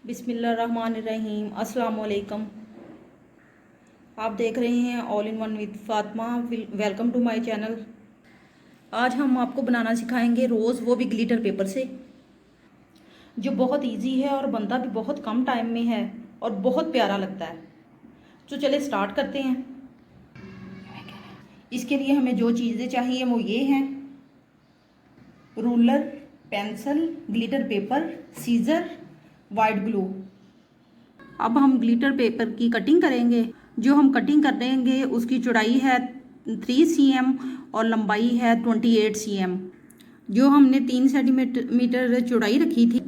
बिस्मिल्लाहिर्रहमानिर्रहीम। अस्सलाम वालेकुम। आप देख रहे हैं all in one with Fatima. Welcome to my channel. आज हम आपको बनाना सिखाएंगे रोज़, वो भी ग्लिटर पेपर से, जो बहुत इजी है और बनता भी बहुत कम टाइम में है और बहुत प्यारा लगता है। तो चले स्टार्ट करते हैं। इसके लिए हमें जो चीज़ें चाहिए वो ये हैं: ruler, pencil, glitter paper, scissor, white glue. अब हम ग्लिटर पेपर की कटिंग करेंगे। जो हम कटिंग कर देंगे उसकी चौड़ाई है 3 cm और लंबाई है 28 cm। जो हमने 3 सेंटीमीटर चौड़ाई रखी थी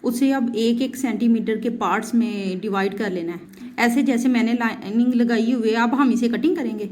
उसे अब 1-1 सेंटीमीटर के पार्ट्स में डिवाइड कर लेना है। ऐसे जैसे मैंने लाइनिंग लगाई हुई है, अब हम इसे कटिंग करेंगे।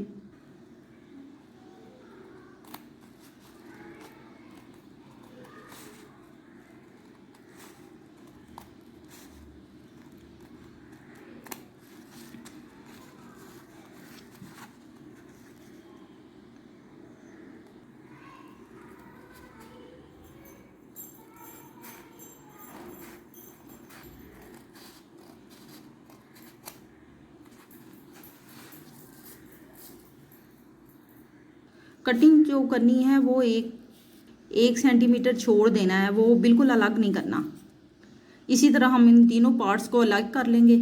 कटिंग जो करनी है वो एक सेंटीमीटर छोड़ देना है, वो बिल्कुल अलग नहीं करना। इसी तरह हम इन तीनों पार्ट्स को अलग कर लेंगे।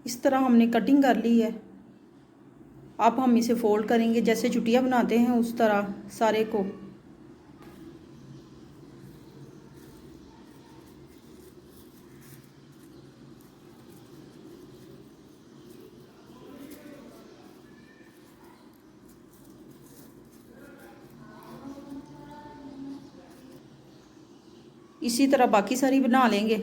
इस तरह हमने कटिंग कर ली है। अब हम इसे फोल्ड करेंगे जैसे चुटिया बनाते हैं उस तरह सारे को। इसी तरह बाकी सारी बना लेंगे।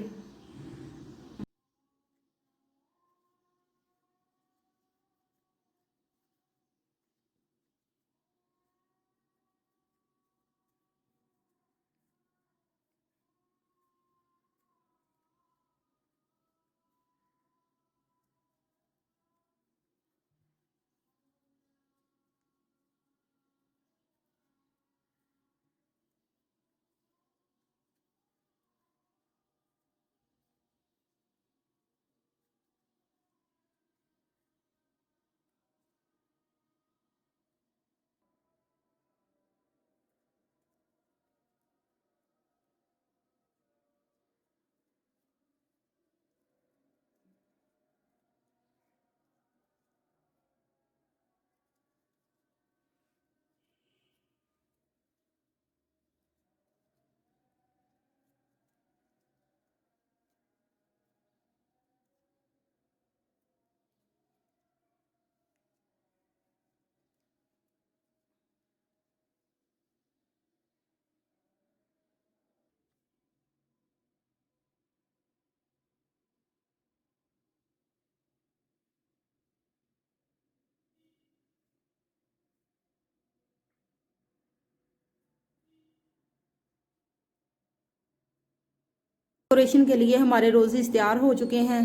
डेकोरेशन के लिए हमारे रोजेस तैयार हो चुके हैं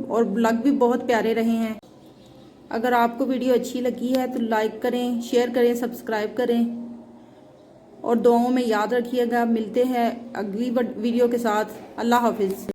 और लग भी बहुत प्यारे रहे हैं। अगर आपको वीडियो अच्छी लगी है तो लाइक करें, शेयर करें, सब्सक्राइब करें और दुआओं में याद रखिएगा। मिलते हैं अगली वीडियो के साथ। अल्लाह हाफिज़।